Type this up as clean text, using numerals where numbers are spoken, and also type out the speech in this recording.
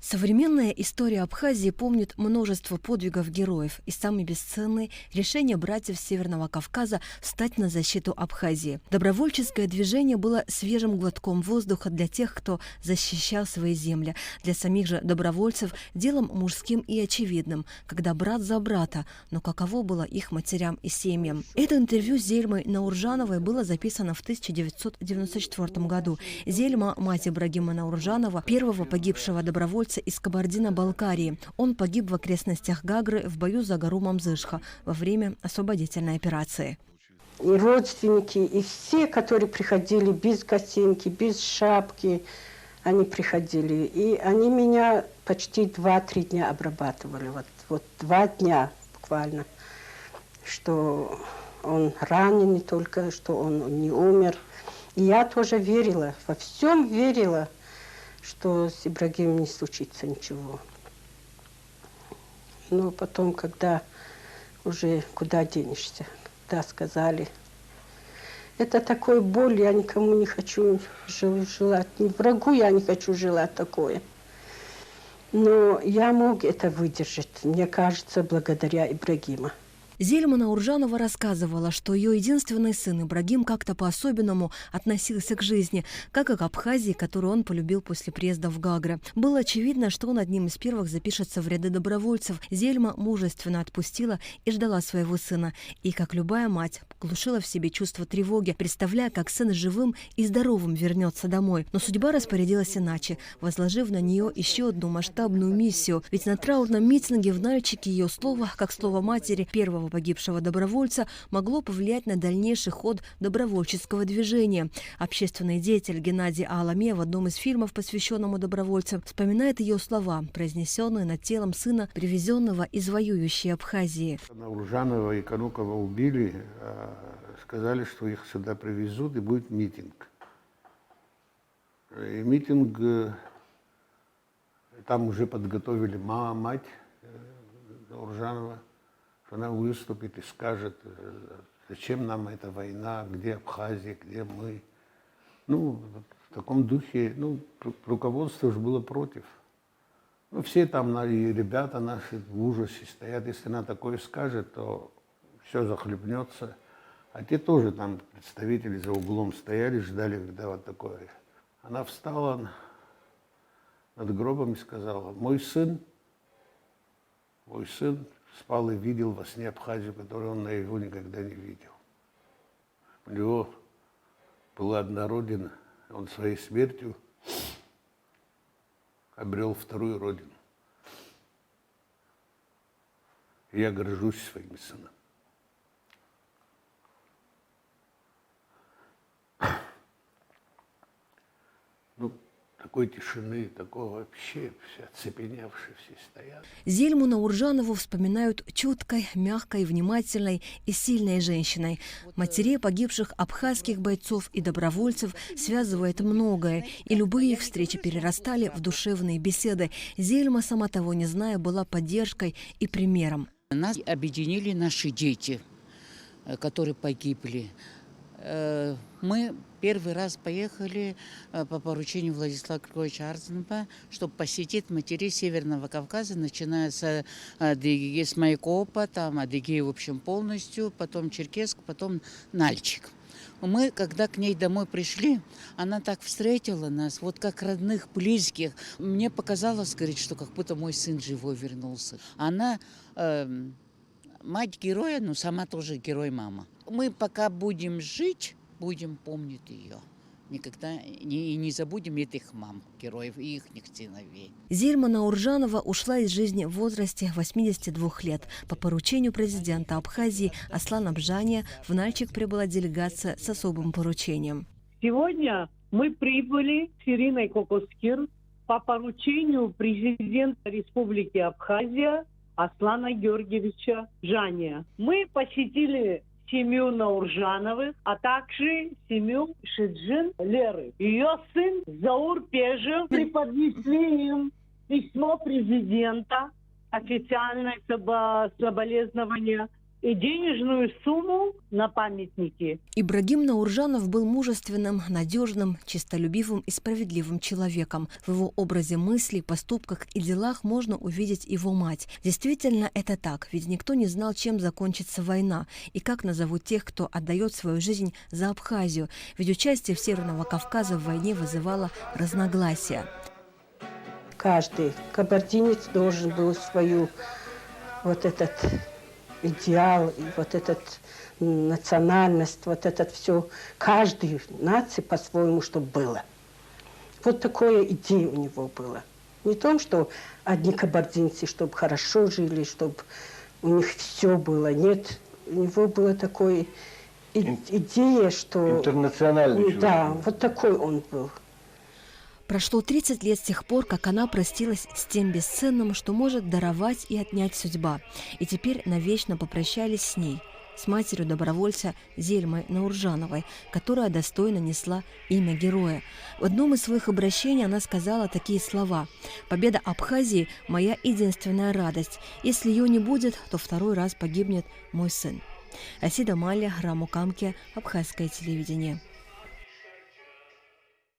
Современная история Абхазии помнит множество подвигов героев, и самый бесценный – решение братьев Северного Кавказа встать на защиту Абхазии. Добровольческое движение было свежим глотком воздуха для тех, кто защищал свои земли. Для самих же добровольцев – делом мужским и очевидным, когда брат за брата, но каково было их матерям и семьям. Это интервью с Зельмой Науржановой было записано в 1994 году. Зельма – мать Ибрагима Науржанова, первого погибшего добровольца из Кабардино-Балкарии. Он погиб в окрестностях Гагры в бою за гору Мамзышха во время освободительной операции. И родственники, и все, которые приходили без косинки, без шапки, они приходили. И они меня почти 2-3 дня обрабатывали. Вот 2 дня буквально. Что он ранен не только, что он не умер. И я тоже верила, во всем верила, что с Ибрагимом не случится ничего. Но потом, когда уже куда денешься, да, сказали. Это такой боль, я никому не хочу желать, ни врагу я не хочу желать такое. Но я мог это выдержать, мне кажется, благодаря Ибрагиму. Зельма Науржанова рассказывала, что ее единственный сын Ибрагим как-то по-особенному относился к жизни, как и к Абхазии, которую он полюбил после приезда в Гагры. Было очевидно, что он одним из первых запишется в ряды добровольцев. Зельма мужественно отпустила и ждала своего сына. И, как любая мать, глушила в себе чувство тревоги, представляя, как сын живым и здоровым вернется домой. Но судьба распорядилась иначе, возложив на нее еще одну масштабную миссию. Ведь на траурном митинге в Нальчике ее слово, как слово матери первого погибшего добровольца, могло повлиять на дальнейший ход добровольческого движения. Общественный деятель Геннадий Ааламе в одном из фильмов, посвященному добровольцам, вспоминает ее слова, произнесенные над телом сына, привезенного из воюющей Абхазии. Науржанова и Канукова убили, сказали, что их сюда привезут и будет митинг. И митинг там уже подготовили мать Науржанова, что она выступит и скажет, зачем нам эта война, где Абхазия, где мы. Ну, в таком духе, руководство уже было против. Ну, все там, и ребята наши в ужасе стоят. Если она такое скажет, то все захлебнется. А те тоже там, представители за углом стояли, ждали, когда вот такое. Она встала над гробом и сказала, мой сын спал и видел во сне Абхазию, которую он наяву никогда не видел. У него была одна родина, он своей смертью обрел вторую родину. И я горжусь своими сынами. Такой тишины, такого вообще, все оцепеневшие, все стоят. Зельму Науржанову вспоминают чуткой, мягкой, внимательной и сильной женщиной. Матерей погибших абхазских бойцов и добровольцев связывает многое, и любые их встречи перерастали в душевные беседы. Зельма, сама того не зная, была поддержкой и примером. Нас объединили наши дети, которые погибли. Мы первый раз поехали по поручению Владислава Григорьевича Арзенба, чтобы посетить матерей Северного Кавказа, начиная с Адыгеи, с Майкопа, там Адыгеи, в общем, полностью, потом Черкесск, потом Нальчик. Мы, когда к ней домой пришли, она так встретила нас, вот как родных, близких. Мне показалось, говорит, что как будто мой сын живой вернулся. Она мать героя, но сама тоже герой-мама. Мы пока будем жить, будем помнить ее. Никогда не забудем этих мам, героев и их сыновей. Зельма Науржанова ушла из жизни в возрасте 82 лет. По поручению президента Абхазии Аслана Бжания в Нальчик прибыла делегация с особым поручением. Сегодня мы прибыли с Ириной Кокоскир по поручению президента Республики Абхазия Аслана Георгиевича Бжания. Мы посетили семью Науржановых, а также семью Шиджин Леры. Ее сын Заур Пежев. Преподнесли им письмо президента, официальное соболезнование денежную сумму на памятники. Ибрагим Науржанов был мужественным, надежным, честолюбивым и справедливым человеком. В его образе мыслей, поступках и делах можно увидеть его мать. Действительно, это так, ведь никто не знал, чем закончится война и как назовут тех, кто отдает свою жизнь за Абхазию, ведь участие в Северного Кавказа в войне вызывало разногласия. Каждый кабардинец должен был свою вот этот идеал и вот этот национальность, вот это все, каждой нации по-своему, чтобы было. Вот такое идея у него была. Не то, что одни кабардинцы, чтобы хорошо жили, чтобы у них все было. Нет, у него была такая идея, что... Интернациональный человек. Да, вот такой он был. Прошло 30 лет с тех пор, как она простилась с тем бесценным, что может даровать и отнять судьба. И теперь навечно попрощались с ней, с матерью добровольца Зельмой Науржановой, которая достойно несла имя героя. В одном из своих обращений она сказала такие слова: «Победа Абхазии – моя единственная радость. Если ее не будет, то второй раз погибнет мой сын». Асида Малия, Рамукамке, Абхазское телевидение.